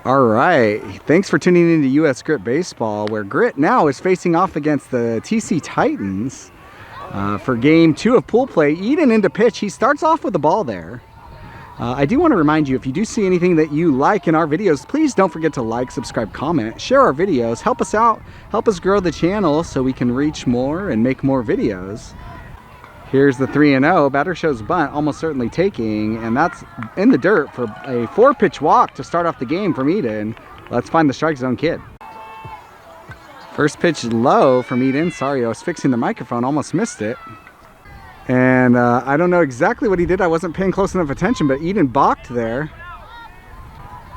All right, thanks for tuning into US Grit Baseball, where Grit now is facing off against the TC Titans for game 2 of pool play. Eden into pitch. He starts off with the ball there. I do want to remind you, if you do see anything that you like in our videos, please don't forget to like, subscribe, comment, share our videos, help us out, help us grow the channel so we can reach more and make more videos. Here's the 3-0. Batter shows bunt, almost certainly taking, and that's in the dirt for a 4-pitch walk to start off the game from Eden. Let's find the strike zone kid. First pitch low from Eden. Sorry, I was fixing the microphone, almost missed it. And I don't know exactly what he did. I wasn't paying close enough attention, but Eden balked there.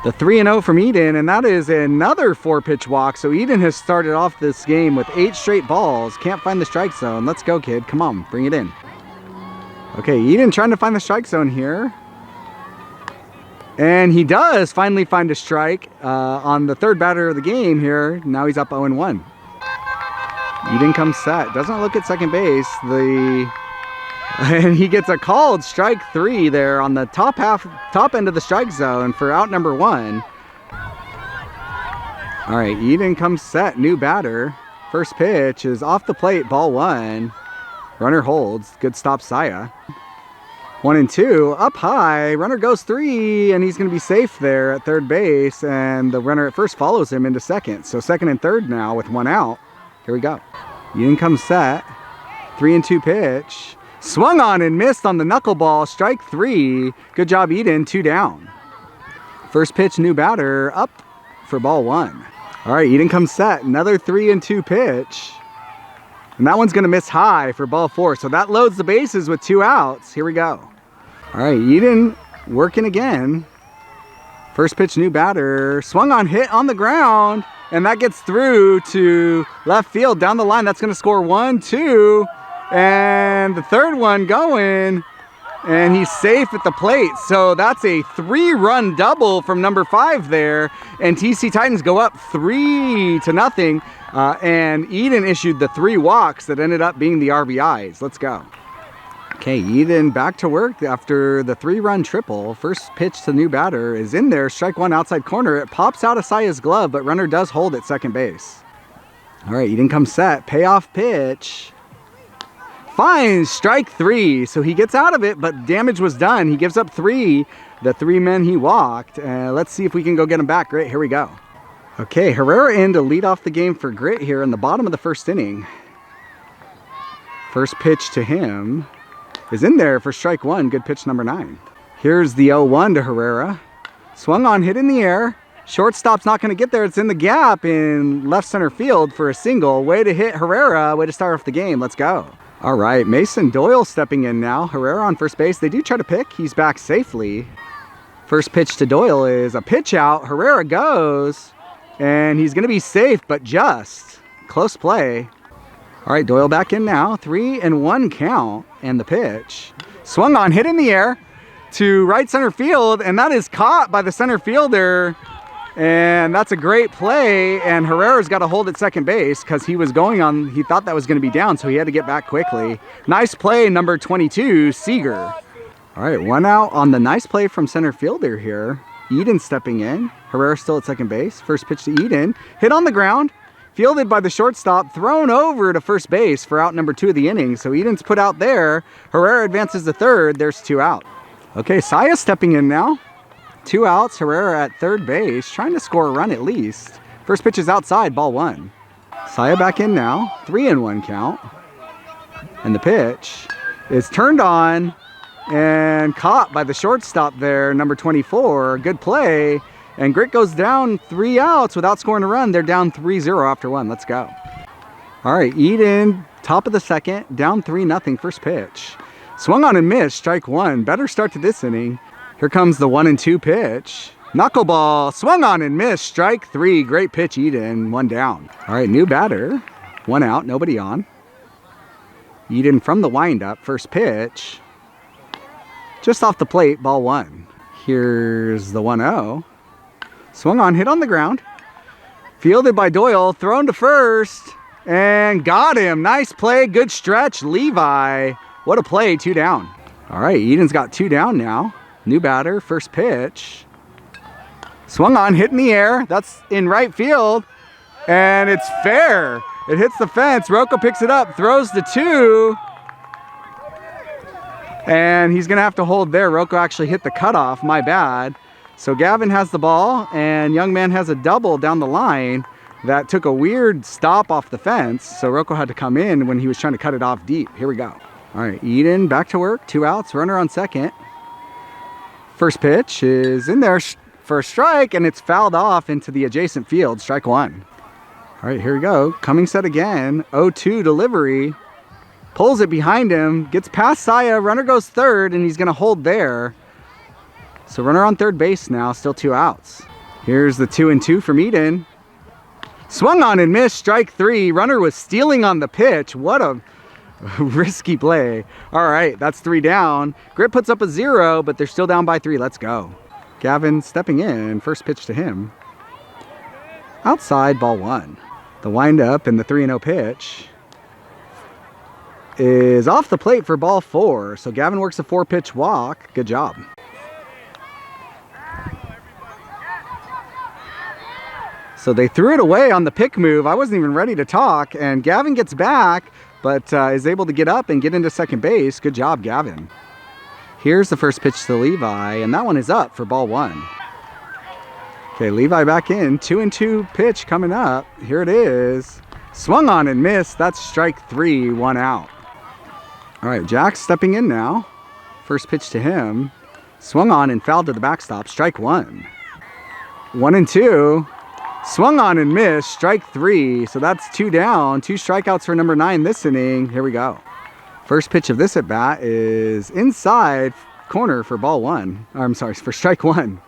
The 3-0 from Eden, and that is another 4-pitch walk. So Eden has started off this game with 8 straight balls. Can't find the strike zone. Let's go, kid. Come on, bring it in. Okay, Eden trying to find the strike zone here. And he does finally find a strike on the third batter of the game here. Now he's up 0-1. Eden comes set. Doesn't look at second base. And he gets a called strike 3 there on the top end of the strike zone for out number 1. All right, Eden comes set, new batter. First pitch is off the plate, ball 1. Runner holds, good stop, Saya. 1-2, up high, runner goes 3, and he's going to be safe there at third base, and the runner at first follows him into second. So second and third now with 1 out. Here we go. Eden comes set, 3-2 pitch. Swung on and missed on the knuckleball, strike 3. Good job, Eden, 2 down. First pitch, new batter, up for ball 1. All right, Eden comes set, another 3-2 pitch. And that one's gonna miss high for ball 4. So that loads the bases with 2 outs. Here we go. All right, Eden working again. First pitch, new batter, swung on, hit on the ground, and that gets through to left field down the line. That's gonna score 1, 2. And the third one going, and he's safe at the plate. So that's a 3-run double from number 5 there, and TC Titans go up 3-0. And Eden issued the 3 walks that ended up being the RBIs. Let's go. Okay, Eden back to work after the 3-run triple. First pitch to new batter is in there, strike 1 outside corner. It pops out of Saya's glove, but runner does hold at second base. All right, Eden comes set, payoff pitch. Finds strike 3, so he gets out of it, but damage was done. He gives up 3, the 3 men he walked. Let's see if we can go get him back. Great, here we go. Okay, Herrera in to lead off the game for Grit here in the bottom of the first inning. First pitch to him is in there for strike 1, good pitch number 9. Here's the 0-1 to Herrera. Swung on, hit in the air. Shortstop's not going to get there. It's in the gap in left center field for a single. Way to hit Herrera, way to start off the game. Let's go. All right, Mason Doyle stepping in now. Herrera on first base. They do try to pick. He's back safely. First pitch to Doyle is a pitch out. Herrera goes, and he's going to be safe, but just. Close play. All right, Doyle back in now. 3-1 count, and the pitch. Swung on, hit in the air to right center field, and that is caught by the center fielder. And that's a great play, and Herrera's got to hold at second base because he was going on, he thought that was going to be down, so he had to get back quickly. Nice play, number 22, Seager. All right, 1 out on the nice play from center fielder here. Eden stepping in. Herrera still at second base. First pitch to Eden. Hit on the ground. Fielded by the shortstop. Thrown over to first base for out number 2 of the inning. So Eden's put out there. Herrera advances to third. There's 2 out. Okay, Saya stepping in now. 2 outs, Herrera at third base, trying to score a run at least. First pitch is outside, ball 1. Saya back in now, 3-1 count. And the pitch is turned on and caught by the shortstop there, number 24. Good play. And Grit goes down 3 outs without scoring a run. They're down 3-0 after 1. Let's go. All right, Eden, top of the second, down 3-0, first pitch. Swung on and missed, strike 1. Better start to this inning. Here comes the 1-2 pitch. Knuckleball, swung on and missed, strike 3. Great pitch, Eden, 1 down. All right, new batter, 1 out, nobody on. Eden from the windup, first pitch. Just off the plate, ball 1. Here's the 1-0. Swung on, hit on the ground. Fielded by Doyle, thrown to first, and got him. Nice play, good stretch, Levi. What a play, 2 down. All right, Eden's got 2 down now. New batter, first pitch. Swung on, hit in the air. That's in right field. And it's fair. It hits the fence. Rocco picks it up, throws the 2. And he's going to have to hold there. Rocco actually hit the cutoff. My bad. So Gavin has the ball, and Young Man has a double down the line that took a weird stop off the fence. So Rocco had to come in when he was trying to cut it off deep. Here we go. All right, Eden back to work. 2 outs, runner on second. First pitch is in there for a strike, and it's fouled off into the adjacent field. Strike 1. All right, here we go. Coming set again. 0-2 delivery. Pulls it behind him. Gets past Saya. Runner goes third, and he's going to hold there. So runner on third base now. Still 2 outs. Here's the 2-2 from Eden. Swung on and missed. Strike 3. Runner was stealing on the pitch. What a risky play. All right, that's 3 down. Grit puts up a 0, but they're still down by 3. Let's go. Gavin stepping in. First pitch to him. Outside, ball 1. The windup and the 3-0 pitch is off the plate for ball 4. So Gavin works a 4-pitch walk. Good job. So they threw it away on the pick move. I wasn't even ready to talk, and Gavin gets back, but is able to get up and get into second base. Good job, Gavin. Here's the first pitch to Levi, and that one is up for ball 1. Okay, Levi back in. 2-2 pitch coming up. Here it is. Swung on and missed. That's strike 3, 1 out. All right, Jack's stepping in now. First pitch to him. Swung on and fouled to the backstop. Strike 1. 1-2. Swung on and missed. Strike 3. So that's 2 down. 2 strikeouts for number 9 this inning. Here we go. First pitch of this at bat is inside corner for ball 1. I'm sorry, for strike 1.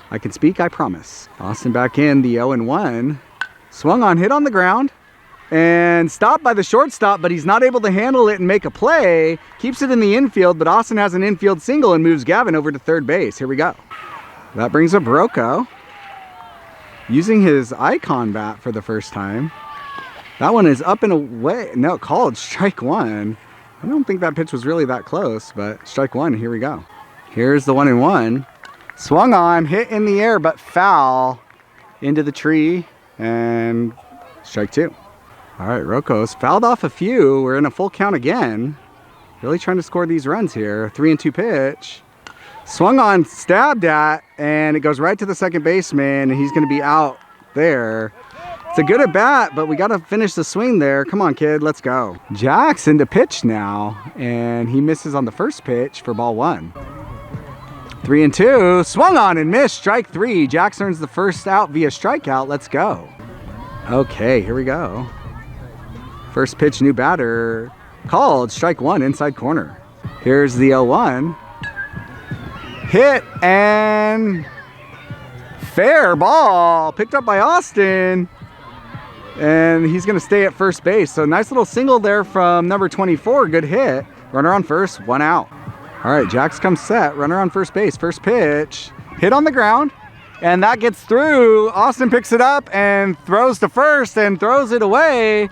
I can speak, I promise. Austin back in, the 0-1. Swung on, hit on the ground, and stopped by the shortstop, but he's not able to handle it and make a play. Keeps it in the infield, but Austin has an infield single and moves Gavin over to third base. Here we go. That brings up Rocco, using his icon bat for the first time. That one is up and away. No, called strike 1. I don't think that pitch was really that close, but strike 1. Here we go. Here's the 1-1. Swung on, hit in the air, but foul into the tree, and strike 2. All right, Rocco's fouled off a few. We're in a full count again. Really trying to score these runs here. 3-2 pitch. Swung on, stabbed at, and it goes right to the second baseman, and he's going to be out there. It's a good at bat, but we got to finish the swing there. Come on, kid, let's go. Jack's into pitch now, and he misses on the first pitch for ball 1. 3-2, swung on and missed. Strike 3. Jax earns the first out via strikeout. Let's go. Okay, here we go. First pitch, new batter. Called strike 1, inside corner. Here's the 0-1. Hit and fair ball. Picked up by Austin. And he's going to stay at first base. So nice little single there from number 24. Good hit. Runner on first, 1 out. All right, Jax comes set. Runner on first base. First pitch. Hit on the ground. And that gets through. Austin picks it up and throws to first and throws it away.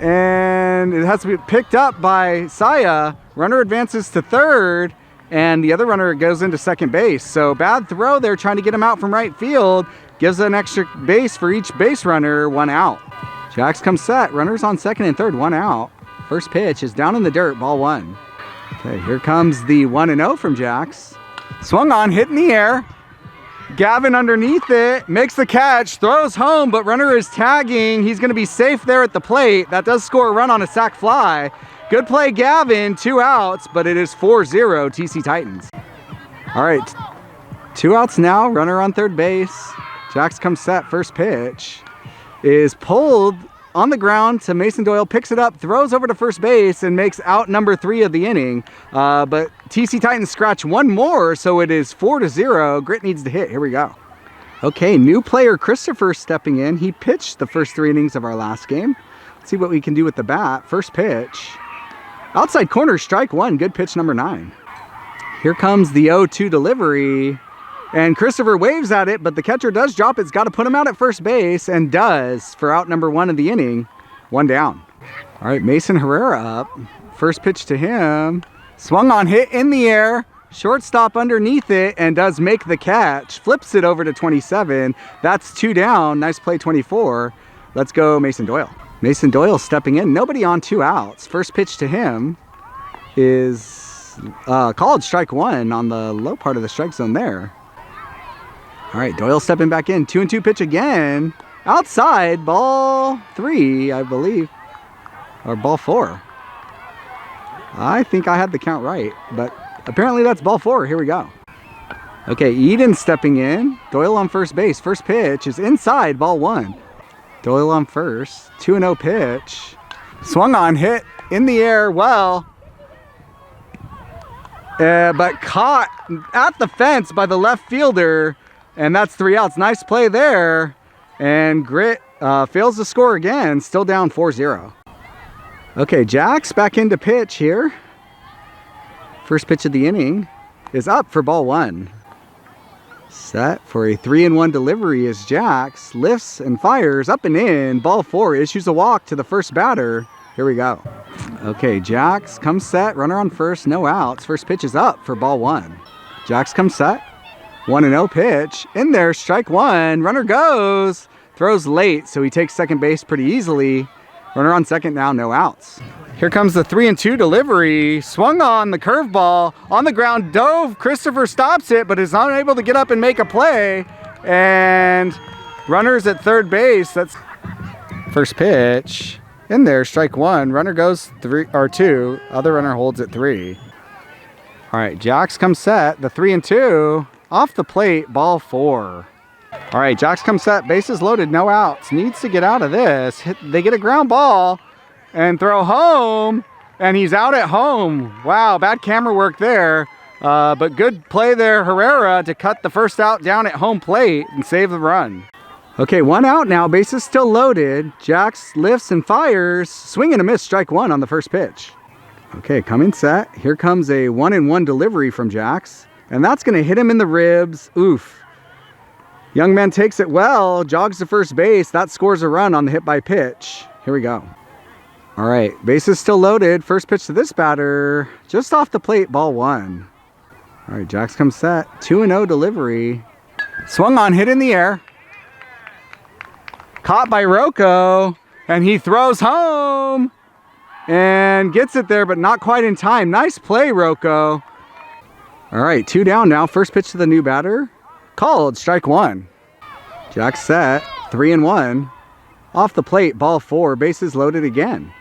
And it has to be picked up by Saya. Runner advances to third. And the other runner goes into second base. So bad throw there, trying to get him out from right field. Gives an extra base for each base runner. 1 out. Jax comes set. Runners on second and third. 1 out. First pitch is down in the dirt. Ball 1. Okay, here comes the 1-0 from Jax. Swung on, hit in the air. Gavin underneath it, makes the catch, throws home, but runner is tagging. He's going to be safe there at the plate. That does score a run on a sac fly. Good play, Gavin. 2 outs, but it is 4-0 TC Titans. All right, 2 outs now. Runner on third base. Jax comes set. First pitch is pulled on the ground to Mason Doyle, picks it up, throws over to first base, and makes out number 3 of the inning. But TC Titans scratch 1 more, so it is 4-0. Grit needs to hit. Here we go. Okay, new player Christopher stepping in. He pitched the first 3 innings of our last game. Let's see what we can do with the bat. First pitch. Outside corner, strike 1. Good pitch, number 9. Here comes the 0-2 delivery. And Christopher waves at it, but the catcher does drop it. It's got to put him out at first base, and does for out number 1 of the inning. 1 down. All right, Mason Herrera up. First pitch to him. Swung on, hit in the air. Shortstop underneath it and does make the catch. Flips it over to 27. That's 2 down. Nice play, 24. Let's go Mason Doyle. Mason Doyle stepping in. Nobody on 2 outs. First pitch to him is called strike 1 on the low part of the strike zone there. All right, Doyle stepping back in. 2-2 pitch again. Outside, ball 3, I believe. Or ball 4. I think I had the count right, but apparently that's ball 4. Here we go. Okay, Eden stepping in. Doyle on first base. First pitch is inside, ball 1. Doyle on first. 2-0 pitch. Swung on, hit in the air. Well, but caught at the fence by the left fielder. And that's 3 outs. Nice play there. And Grit fails to score again. Still down 4-0. Okay, Jack's back into pitch here. First pitch of the inning is up for ball 1. Set for a 3-1 delivery as Jax lifts and fires up and in. Ball 4 issues a walk to the first batter. Here we go. Okay, Jax comes set. Runner on first. No outs. First pitch is up for ball 1. Jax comes set. 1-0 pitch. In there, strike 1. Runner goes. Throws late, so he takes second base pretty easily. Runner on second now, no outs. Here comes the 3-2 delivery. Swung on the curveball. On the ground, dove. Christopher stops it, but is unable to get up and make a play. And runner's at third base. That's first pitch. In there, strike 1. Runner goes 2. Other runner holds at 3. All right, Jax comes set. The 3-2. Off the plate, ball 4. All right, Jax comes set, bases loaded, no outs. Needs to get out of this. They get a ground ball and throw home, and he's out at home. Wow, bad camera work there. But good play there, Herrera, to cut the first out down at home plate and save the run. Okay, 1 out now, bases still loaded. Jax lifts and fires. Swing and a miss, strike 1 on the first pitch. Okay, coming set. Here comes a 1-1 delivery from Jax. And that's going to hit him in the ribs. Oof. Young man takes it well, jogs to first base. That scores a run on the hit by pitch. Here we go. All right, bases still loaded. First pitch to this batter. Just off the plate, ball 1. All right, Jax comes set. 2-0 delivery. Swung on, hit in the air. Caught by Rocco. And he throws home. And gets it there, but not quite in time. Nice play, Rocco. All right, 2 down now. First pitch to the new batter. Called, strike 1. Jax set, 3-1. Off the plate, ball 4. Bases loaded again.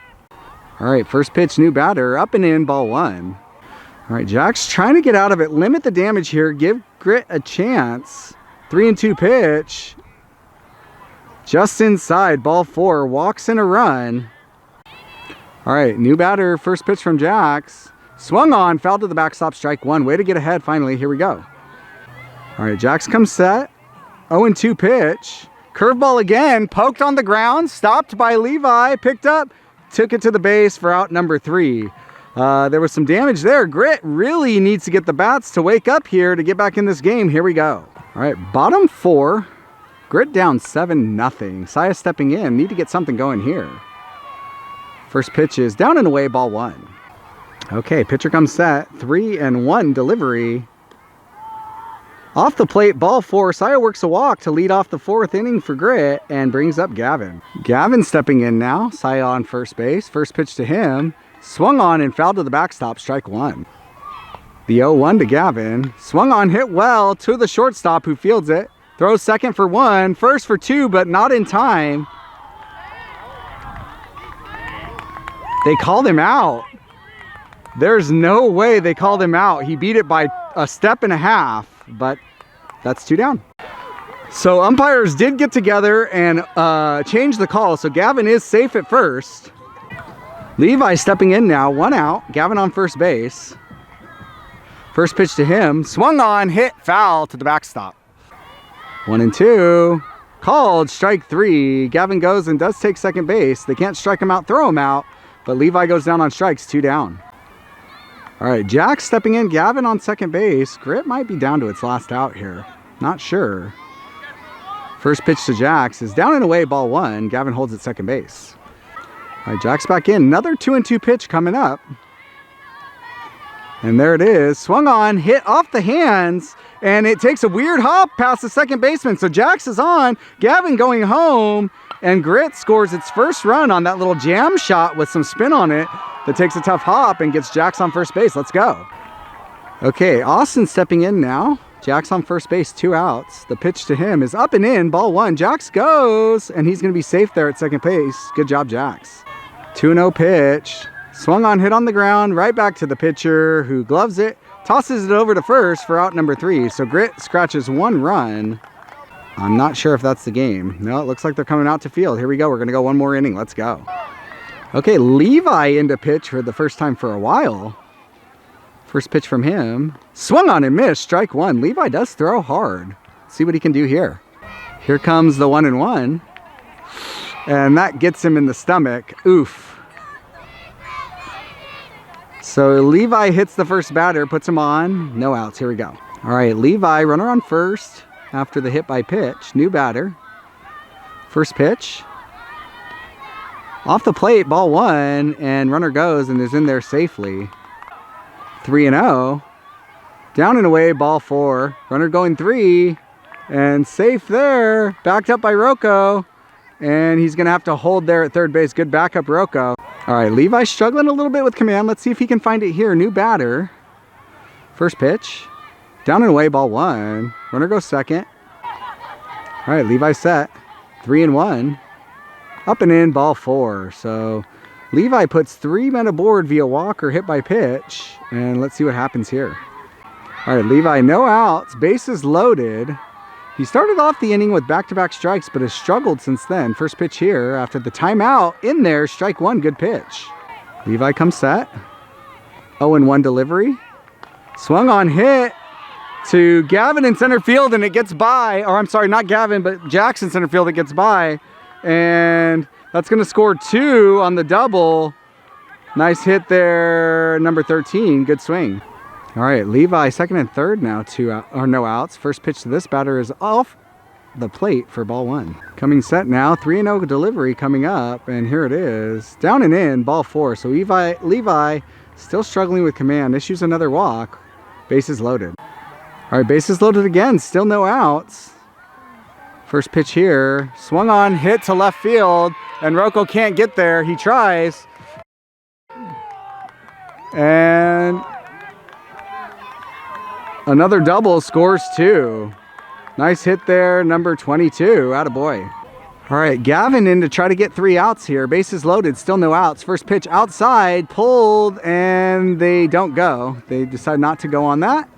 All right, first pitch, new batter. Up and in, ball 1. All right, Jax trying to get out of it. Limit the damage here. Give Grit a chance. 3-2 pitch. Just inside, ball 4. Walks in a run. All right, new batter. First pitch from Jax. Swung on, fouled to the backstop, strike 1. Way to get ahead finally. Here we go. All right, Jax comes set. 0-2 pitch. Curveball again, poked on the ground, stopped by Levi, picked up, took it to the base for out number 3. There was some damage there. Grit really needs to get the bats to wake up here to get back in this game. Here we go. All right, bottom 4. Grit down 7-0. Saya stepping in. Need to get something going here. First pitch is down and away, ball 1. Okay, pitcher comes set. 3-1 delivery. Off the plate, ball 4. Saya works a walk to lead off the 4th inning for Grit and brings up Gavin. Gavin stepping in now. Saya on first base. First pitch to him. Swung on and fouled to the backstop, strike 1. The 0-1 to Gavin. Swung on, hit well to the shortstop who fields it. Throws second for 1. First for 2, but not in time. They called him out. There's no way they called him out. He beat it by 1.5 steps, but that's 2 down. So umpires did get together and change the call. So Gavin is safe at first. Levi stepping in now, 1 out. Gavin on first base. First pitch to him. Swung on, hit, foul to the backstop. 1-2. Called, strike 3. Gavin goes and does take second base. They can't strike him out, throw him out. But Levi goes down on strikes, 2 down. All right, Jack stepping in, Gavin on second base. Grit might be down to its last out here. Not sure. First pitch to Jax is down and away, ball 1. Gavin holds at second base. All right, Jack's back in. Another 2-2 pitch coming up. And there it is. Swung on, hit off the hands, and it takes a weird hop past the second baseman. So Jax is on, Gavin going home, and Grit scores its first run on that little jam shot with some spin on it that takes a tough hop and gets Jax on first base. Let's go. Okay, Austin stepping in now. Jax on first base, 2 outs. The pitch to him is up and in, ball 1. Jax goes, and he's going to be safe there at second base. Good job, Jax. 2-0 pitch. Swung on, hit on the ground, right back to the pitcher who gloves it, tosses it over to first for out number 3. So Grit scratches 1 run. I'm not sure if that's the game. No, it looks like they're coming out to field. Here we go. We're going to go 1 more inning. Let's go. Okay, Levi into pitch for the first time for a while. First pitch from him. Swung on and missed. Strike 1. Levi does throw hard. See what he can do here. Here comes the 1-1. And that gets him in the stomach. Oof. So Levi hits the first batter, puts him on. No outs. Here we go. All right, Levi, runner on first after the hit by pitch. New batter. First pitch. Off the plate, ball 1, and runner goes and is in there safely. 3-0. Down and away, ball 4. Runner going 3, and safe there. Backed up by Rocco, and he's going to have to hold there at third base. Good backup, Rocco. All right, Levi's struggling a little bit with command. Let's see if he can find it here. New batter. First pitch. Down and away, ball 1. Runner goes second. All right, Levi set. 3-1. Up and in, ball 4. So Levi puts 3 men aboard via walk or hit by pitch. And let's see what happens here. All right, Levi, no outs. Bases loaded. He started off the inning with back-to-back strikes, but has struggled since then. First pitch here after the timeout. In there, strike 1, good pitch. Levi comes set. 0-1 delivery. Swung on, hit to Gavin in center field, and it gets by. Or I'm sorry, not Gavin, but Jackson center field. It gets by. And that's going to score 2 on the double. Nice hit there, number 13. Good swing. All right, Levi second and third now, no outs. First pitch to this batter is off the plate for ball 1. Coming set now, 3-0 delivery coming up, and here it is. Down and in, ball 4. So Levi still struggling with command. Issues another walk. Bases loaded. All right, bases loaded again. Still no outs. First pitch here. Swung on, hit to left field, and Rocco can't get there. He tries. And another double, scores 2. Nice hit there, number 22. Attaboy. All right, Gavin in to try to get 3 outs here. Bases loaded, still no outs. First pitch outside, pulled, and they don't go. They decide not to go on that,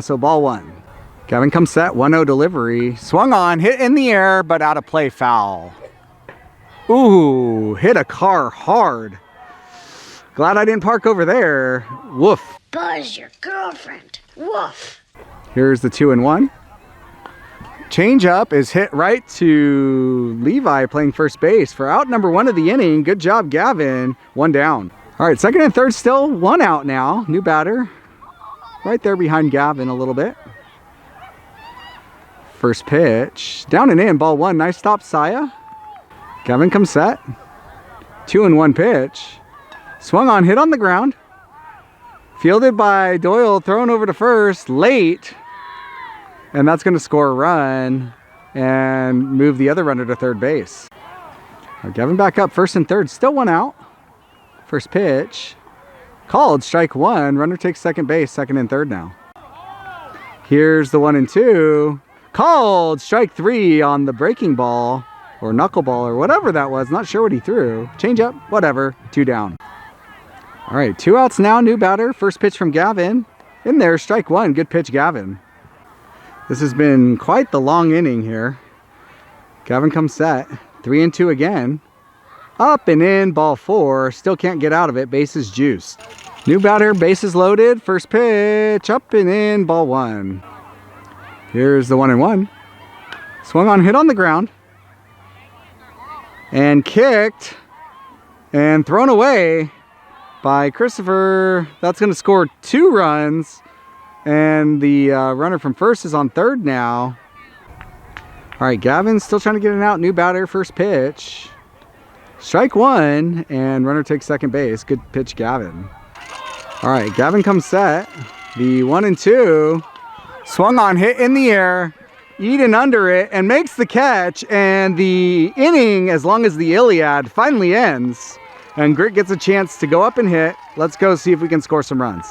so ball 1. Gavin comes set, 1-0 delivery. Swung on, hit in the air, but out of play, foul. Ooh, hit a car hard. Glad I didn't park over there. Woof. Buzz your girlfriend. Woof. Here's the 2-1. Changeup is hit right to Levi playing first base for out number 1 of the inning. Good job, Gavin. 1 down. All right, second and third still 1 out now. New batter. Right there behind Gavin a little bit. First pitch. Down and in, ball 1. Nice stop, Saya. Gavin comes set. 2-1 pitch. Swung on, hit on the ground. Fielded by Doyle, thrown over to first, late. And that's going to score a run and move the other runner to third base. Gavin back up, first and third, still 1 out. First pitch. Called, strike 1. Runner takes second base, second and third now. Here's the 1-2. Called, strike 3 on the breaking ball or knuckleball or whatever that was. Not sure what he threw. Change up, whatever, 2 down. All right, 2 outs now, new batter. First pitch from Gavin. In there, strike 1. Good pitch, Gavin. This has been quite the long inning here. Gavin comes set. 3-2 again. Up and in, ball 4. Still can't get out of it. Bases juiced. New batter, bases loaded. First pitch, up and in, ball 1. Here's the 1-1. Swung on, hit on the ground. And kicked. And thrown away by Christopher. That's going to score 2 runs. And the runner from first is on third now. All right, Gavin's still trying to get an out. New batter, first pitch. Strike 1, and runner takes second base. Good pitch, Gavin. All right, Gavin comes set. The 1 and 2. Swung on, hit in the air. Eden under it and makes the catch. And the inning, as long as the Iliad, finally ends. And Grit gets a chance to go up and hit. Let's go see if we can score some runs.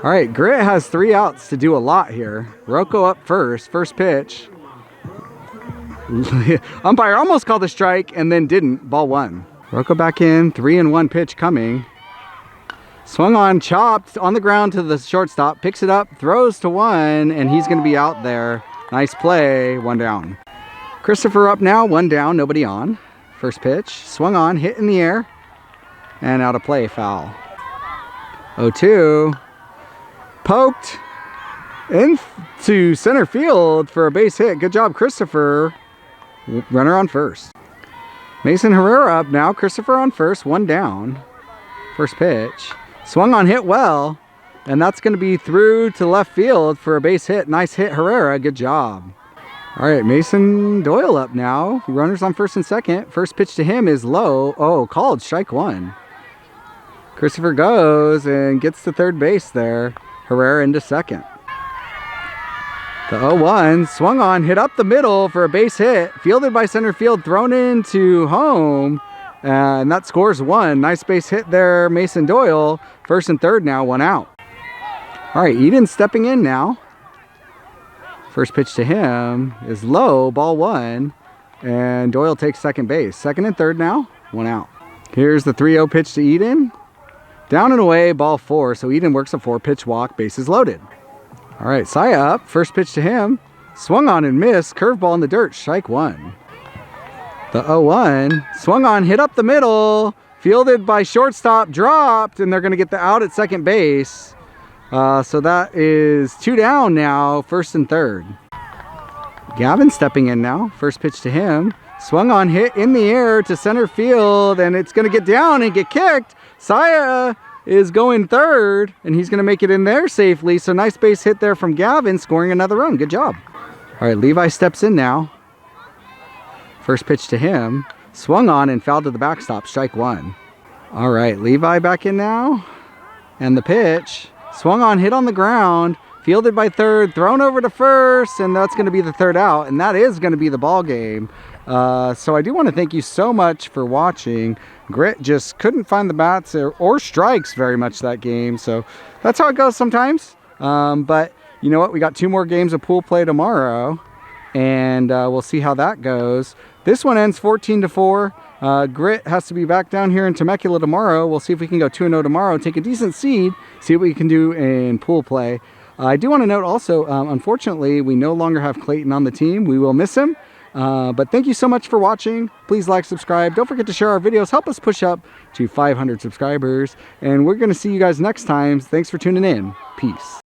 All right, Grit has 3 outs to do a lot here. Rocco up first pitch. Umpire almost called a strike and then didn't. Ball 1. Rocco back in, 3-1 pitch coming. Swung on, chopped on the ground to the shortstop, picks it up, throws to 1, and he's going to be out there. Nice play, 1 down. Christopher up now, 1 down, nobody on. First pitch, swung on, hit in the air, and out of play, foul. 0-2, poked into center field for a base hit. Good job, Christopher. Runner on first. Mason Herrera up now, Christopher on first, 1 down. First pitch. Swung on, hit well, and that's going to be through to left field for a base hit. Nice hit, Herrera. Good job. All right, Mason Doyle up now. Runners on first and second. First pitch to him is low. Oh, called strike 1. Christopher goes and gets to third base there. Herrera into second. The 0-1, swung on, hit up the middle for a base hit. Fielded by center field, thrown into home. And that scores 1. Nice base hit there, Mason Doyle. First and third now, 1 out. All right, Eden stepping in now. First pitch to him is low, ball 1. And Doyle takes second base. Second and third now, 1 out. Here's the 3-0 pitch to Eden. Down and away, ball 4. So Eden works a 4-pitch walk, bases loaded. All right, Saya up. First pitch to him. Swung on and missed. Curveball in the dirt, strike 1. The 0-1, swung on, hit up the middle, fielded by shortstop, dropped, and they're going to get the out at second base. So that is 2 down now, first and third. Gavin stepping in now, first pitch to him. Swung on, hit in the air to center field, and it's going to get down and get kicked. Saya is going third, and he's going to make it in there safely. So nice base hit there from Gavin, scoring another run. Good job. All right, Levi steps in now. First pitch to him, swung on and fouled to the backstop, strike 1. All right, Levi back in now. And the pitch, swung on, hit on the ground, fielded by third, thrown over to first, and that's going to be the 3rd out, and that is going to be the ball game. So I do want to thank you so much for watching. Grit just couldn't find the bats or strikes very much that game, so that's how it goes sometimes. But you know what? We got 2 more games of pool play tomorrow, and we'll see how that goes. This one ends 14-4. Grit has to be back down here in Temecula tomorrow. We'll see if we can go 2-0 tomorrow, take a decent seed, see what we can do in pool play. I do want to note also, unfortunately, we no longer have Clayton on the team. We will miss him. But thank you so much for watching. Please like, subscribe. Don't forget to share our videos. Help us push up to 500 subscribers. And we're going to see you guys next time. Thanks for tuning in. Peace.